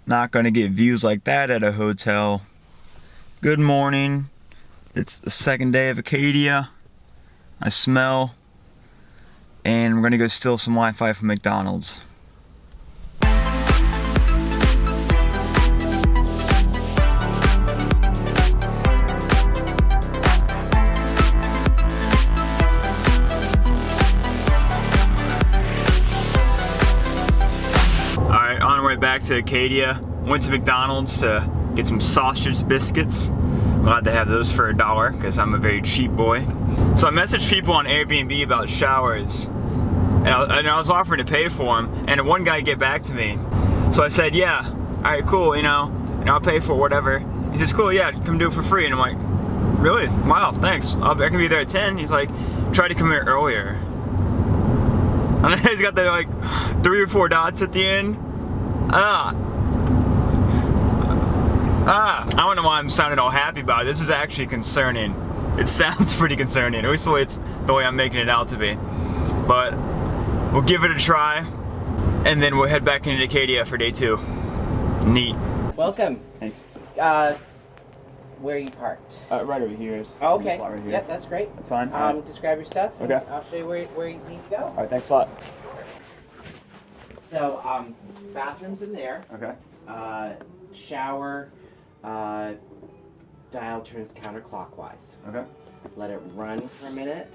Not gonna get views like that at a hotel. Good morning. It's the second day of Acadia. I smell. And we're gonna go steal some Wi-Fi from McDonald's. Alright, on our way back to Acadia. Went to McDonald's to get some sausage biscuits. Glad to have those for $1 because I'm a very cheap boy. So I messaged people on Airbnb about showers, and I was offering to pay for them, and one guy get back to me. So I said, yeah, all right, cool, and I'll pay for whatever. He says, cool, yeah, come do it for free. And I'm like, really? Wow, thanks. I can be there at 10. He's like, try to come here earlier. And he's got the like 3 or 4 dots at the end. I don't know why I'm sounding all happy about it. This is actually concerning. It sounds pretty concerning. At least the way it's the way I'm making it out to be. But we'll give it a try, and then we'll head back into Acadia for day 2. Neat. Welcome. Thanks. Where are you parked? Right over here. Oh, okay. Right here. Yep, that's great. That's fine. Describe your stuff. Okay. I'll show you where you need to go. All right, thanks a lot. So, bathroom's in there. Okay. Shower. Dial turns counterclockwise. Okay. Let it run for a minute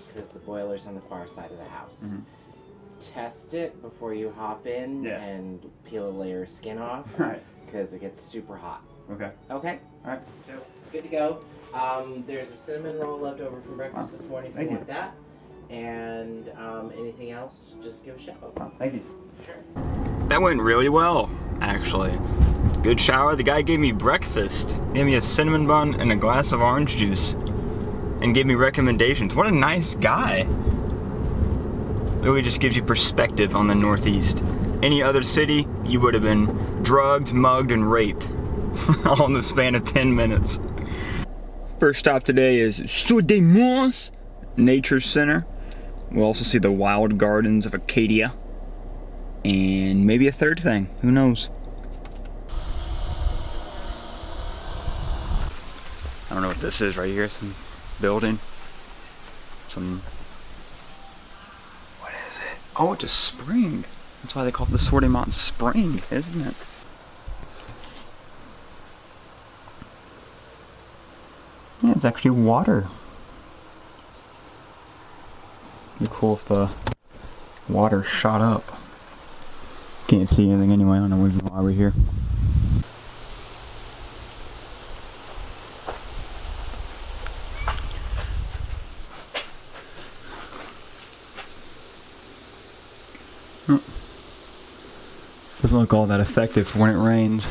because the boiler's on the far side of the house. Mm-hmm. Test it before you hop in and peel a layer of skin off. Right. Because it gets super hot. Okay. Okay. All right. So good to go. There's a cinnamon roll left over from breakfast this morning if you want that. And anything else, just give a shout. Thank you. Sure. That went really well, actually. Good shower. The guy gave me breakfast. He gave me a cinnamon bun and a glass of orange juice. And gave me recommendations. What a nice guy. Really just gives you perspective on the Northeast. Any other city, you would have been drugged, mugged, and raped. All in the span of 10 minutes. First stop today is Sieur de Monts Nature Center. We'll also see the wild gardens of Acadia. And maybe a third thing. Who knows? I don't know what this is right here. Some building. What is it? Oh, it's a spring. That's why they call it the Sieur de Monts Spring, isn't it? Yeah, it's actually water. It'd be cool if the water shot up. Can't see anything anyway. I don't know why we're here. Doesn't look all that effective for when it rains.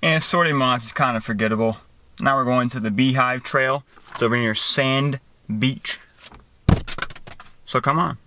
And Sieur de Monts is kind of forgettable. Now we're going to the Beehive Trail. It's over near Sand Beach. So come on.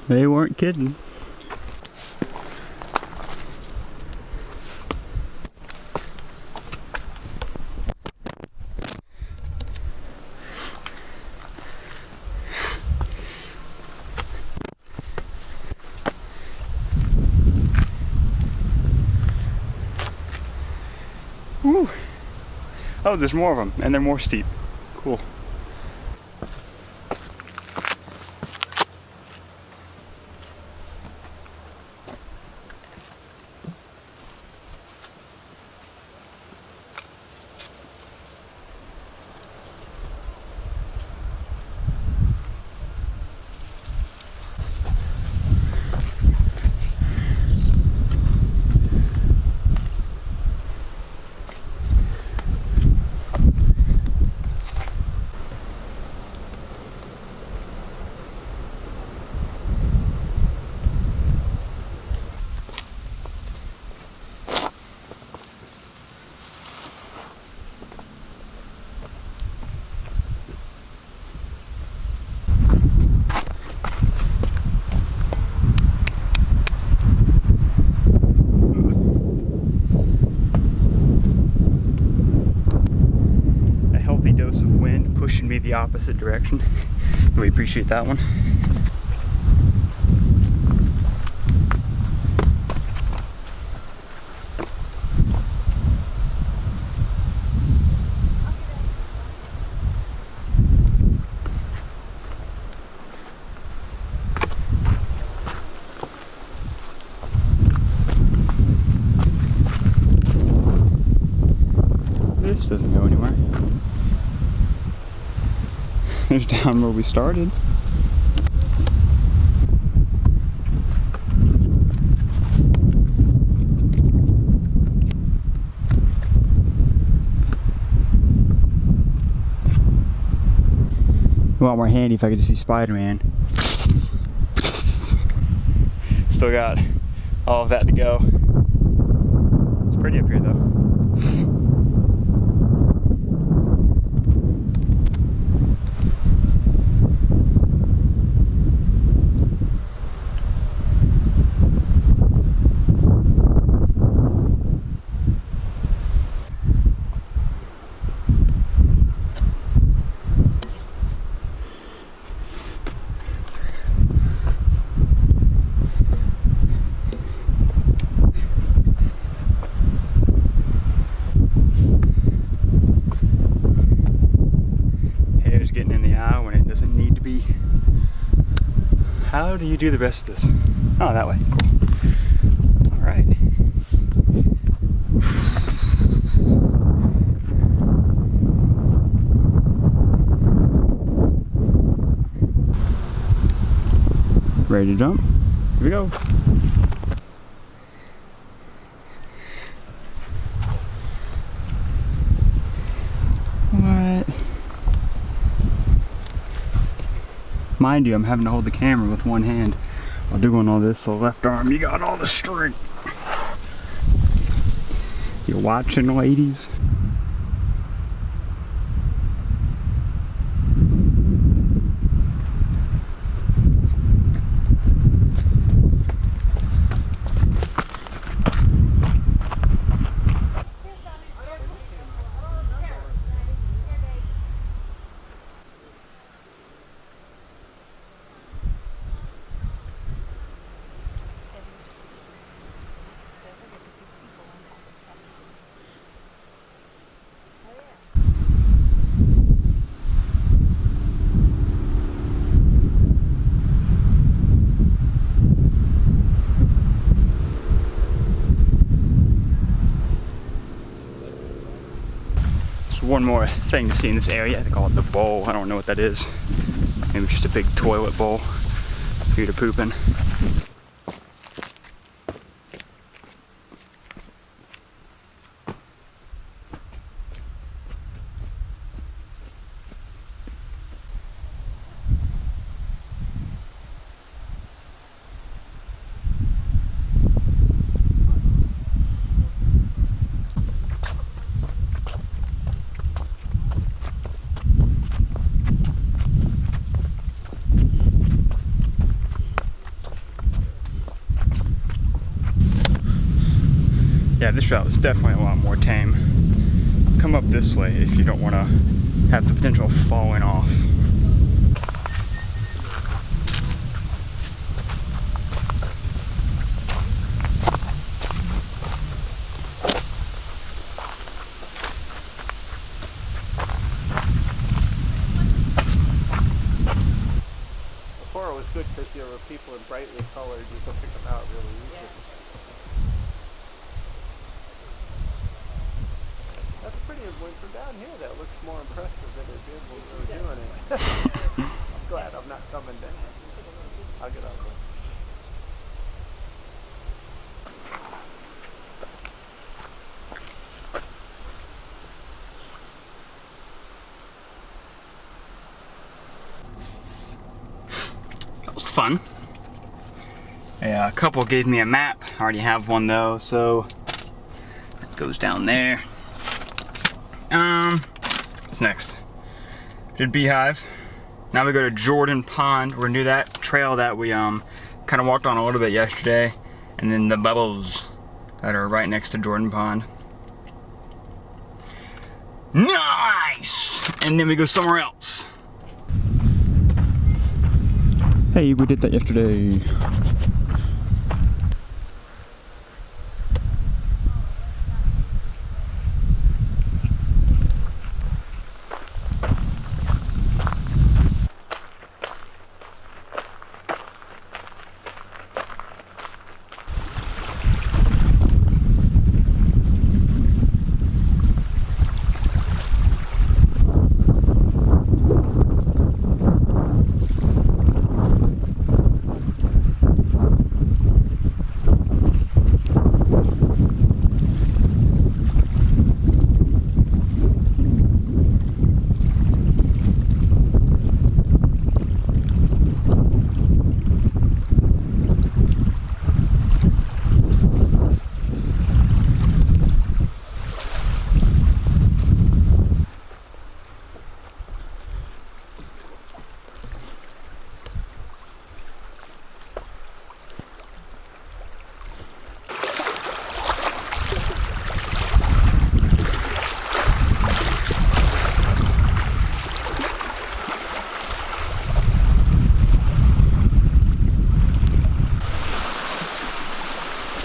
They weren't kidding. Woo. Oh, there's more of them, and they're more steep. Cool. Dose of wind pushing me the opposite direction. We appreciate that one. This doesn't go anywhere. There's down where we started. A lot more handy if I could just see Spider-Man. Still got all of that to go. It's pretty up here though. Getting in the eye when it doesn't need to be. How do you do the rest of this? Oh, that way. Cool. All right. Ready to jump? Here we go. What? Mind you, I'm having to hold the camera with one hand while doing all this, so left arm, you got all the strength. You're watching, ladies? One more thing to see in this area. They call it the bowl. I don't know what that is. Maybe just a big toilet bowl for you to poop in. Yeah, this route was definitely a lot more tame. Come up this way if you don't want to have the potential of falling off. Before it was good because there were people in brightly colored, you could pick them out really easily. That's pretty. From down here, that looks more impressive than it did when we were doing it. I'm glad I'm not coming down. I'll get over it. That was fun. A couple gave me a map. I already have one though, so it goes down there. What's next? Did Beehive. Now we go to Jordan Pond. We're gonna do that trail that we kind of walked on a little bit yesterday, and then the bubbles that are right next to Jordan Pond. Nice! And then we go somewhere else. Hey, we did that yesterday.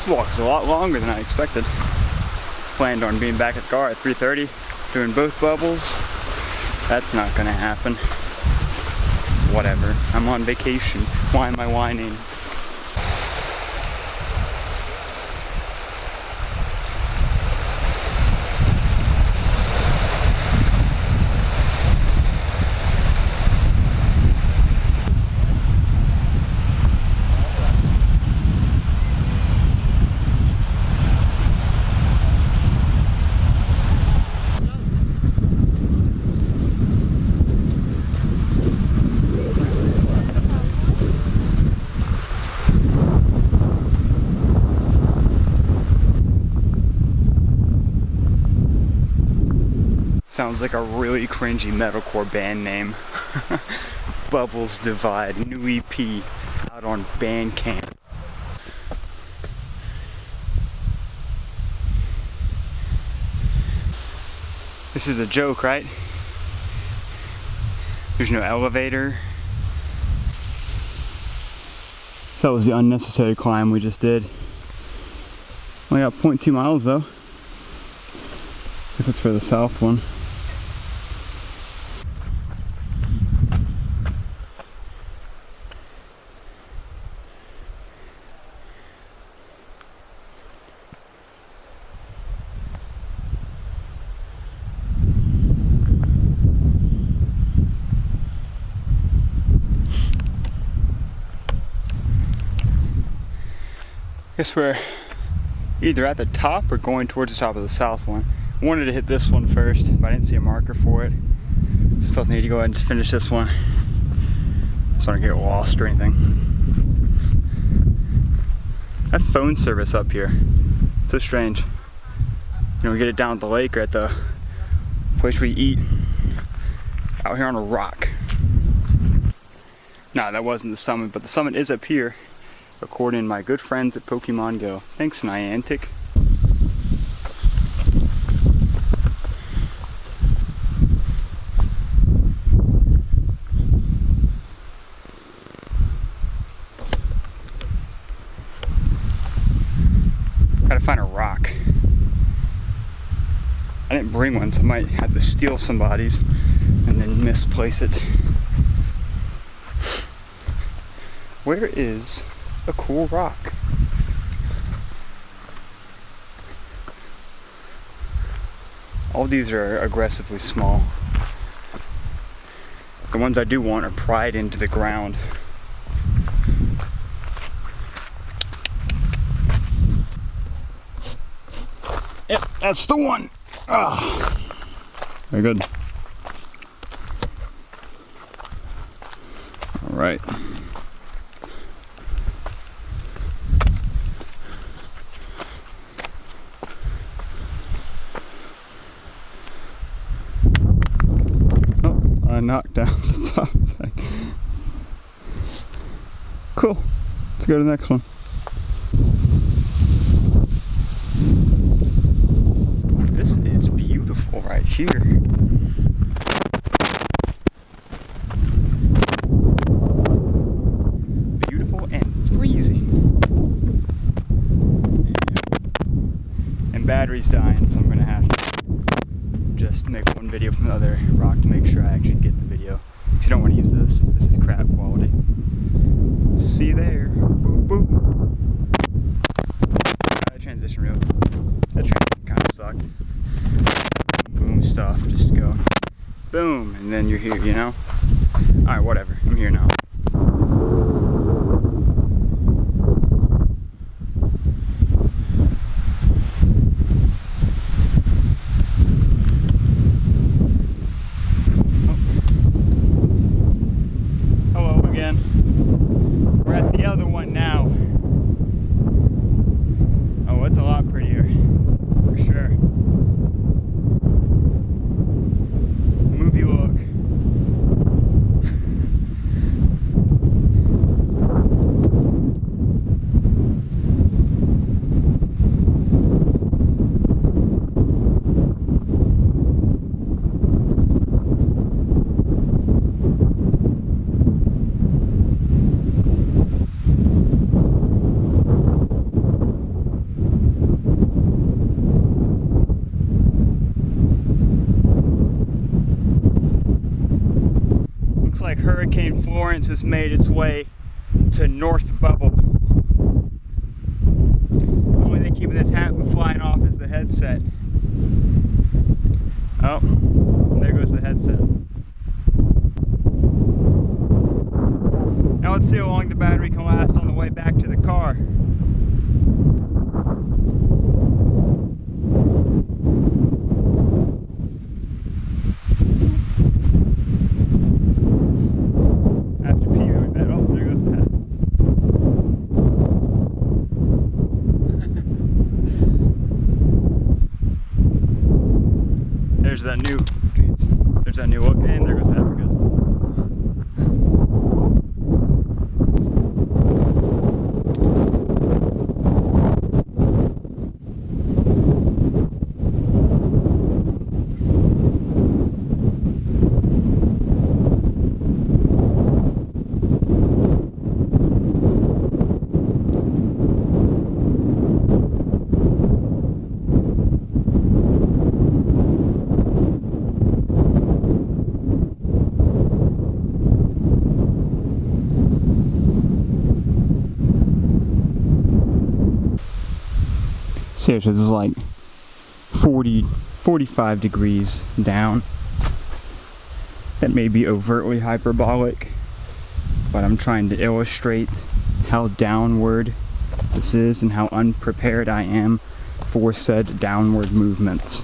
Walk is a lot longer than I expected. Planned on being back at the car at 3:30, doing both bubbles. That's not gonna happen. Whatever, I'm on vacation. Why am I whining? Sounds like a really cringy metalcore band name. Bubbles Divide, new EP out on Bandcamp. This is a joke, right? There's no elevator. So that was the unnecessary climb we just did. Only got 0.2 miles though. Guess that's for the south one. Guess we're either at the top or going towards the top of the south one. I wanted to hit this one first, but I didn't see a marker for it. Just felt the need to go ahead and just finish this one. So I don't get lost or anything. I have phone service up here. It's so strange. You know, we get it down at the lake or at the place we eat. Out here on a rock. Nah, that wasn't the summit, but the summit is up here, according to my good friends at Pokemon Go. Thanks, Niantic. I didn't bring one, so I might have to steal somebody's and then misplace it. Where is a cool rock? All these are aggressively small. The ones I do want are pried into the ground. Yep, that's the one. Ah, very good. All right. Oh, I knocked down the top thing. Cool. Let's go to the next one. This is beautiful right here. Beautiful and freezing. And battery's dying, so I'm gonna have to just make one video from the other rock to make sure I actually get the video. Because you don't want to use this. This is crap quality. See you there. Boop boop. Transition reel. That transition kind of sucked. Boom stuff. Just go boom, and then you're here, you know? Alright, whatever. I'm here now. Hello again. We're at the other one now. Oh, it's a lot prettier, for sure. Movie look. Like Hurricane Florence has made its way to North Bubble. The only thing keeping this hat from flying off is the headset. Oh, there goes the headset. Now let's see how long the battery can last on the way back to the car. There's that new look, and there goes that for good. Seriously, this is like 45 degrees down. That may be overtly hyperbolic, but I'm trying to illustrate how downward this is and how unprepared I am for said downward movements.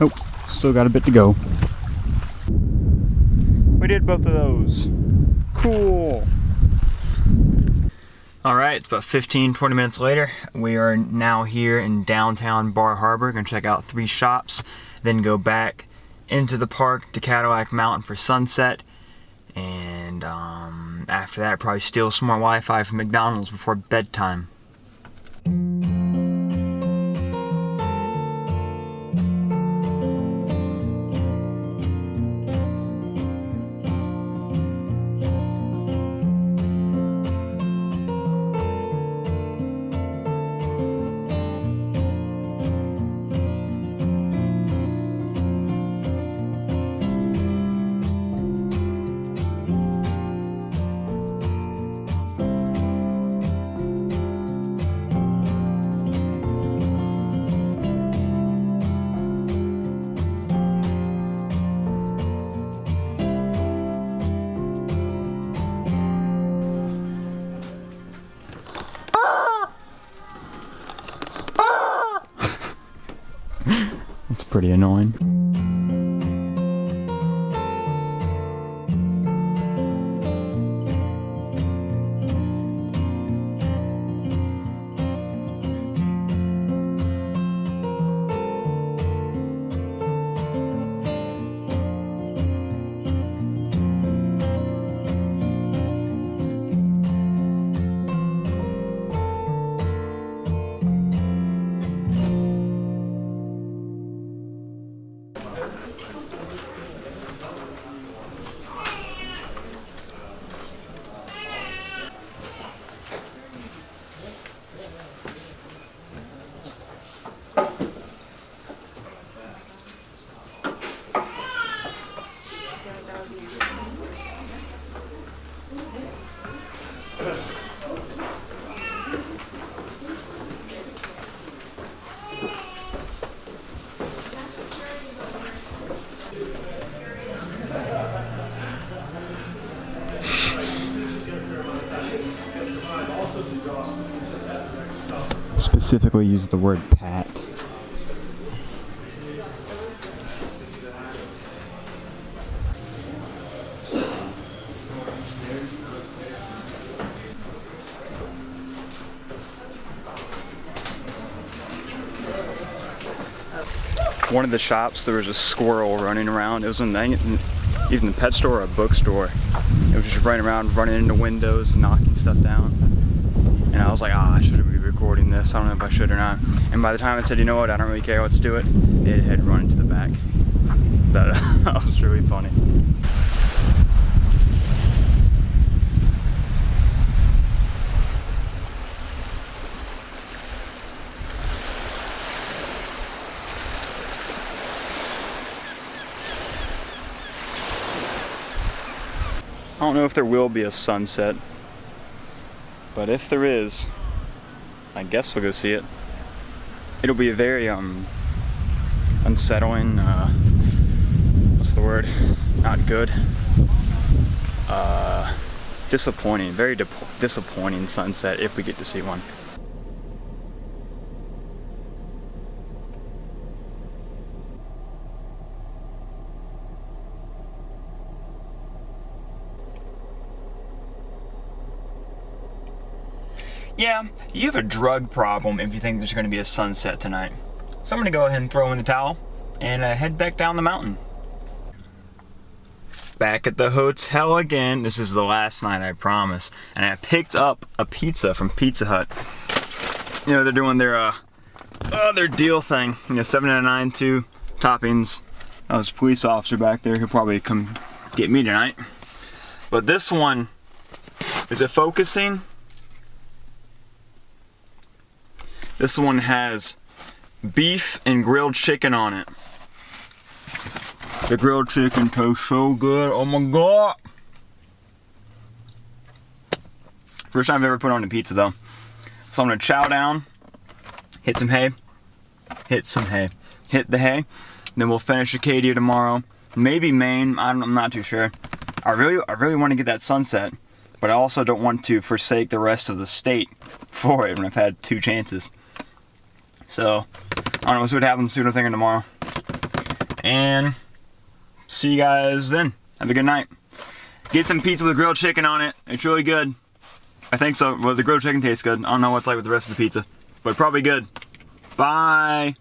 Oh, still got a bit to go. We did both of those. Cool. Alright, it's about 15-20 minutes later. We are now here in downtown Bar Harbor. Gonna check out 3 shops, then go back into the park to Cadillac Mountain for sunset. And after that, probably steal some more Wi-Fi from McDonald's before bedtime. It's pretty annoying. Specifically use the word pat. One of the shops, there was a squirrel running around. It was in even the pet store or a bookstore. It was just running around, running into windows, knocking stuff down. And I was like, I shouldn't be recording this. I don't know if I should or not. And by the time I said, you know what, I don't really care, let's do it, it had run into the back. That was really funny. I don't know if there will be a sunset, but if there is, I guess we'll go see it. It'll be a very unsettling, what's the word? Not good. Disappointing, very disappointing sunset if we get to see one. Yeah, you have a drug problem if you think there's going to be a sunset tonight. So I'm going to go ahead and throw in the towel and head back down the mountain. Back at the hotel again. This is the last night, I promise. And I picked up a pizza from Pizza Hut. You know, they're doing their deal thing. You know, $7.99, 2 toppings. There's a police officer back there who'll probably come get me tonight. But this one, is it focusing? This one has beef and grilled chicken on it. The grilled chicken tastes so good. Oh my god! First time I've ever put on a pizza though. So I'm gonna chow down, hit some hay, hit the hay, then we'll finish Acadia tomorrow. Maybe Maine. I'm not too sure. I really want to get that sunset, but I also don't want to forsake the rest of the state for it when I've had 2 chances. So, I don't know, we'll see what happens, see what I'm thinking tomorrow. And see you guys then. Have a good night. Get some pizza with grilled chicken on it. It's really good. I think so. Well, the grilled chicken tastes good. I don't know what it's like with the rest of the pizza, but probably good. Bye.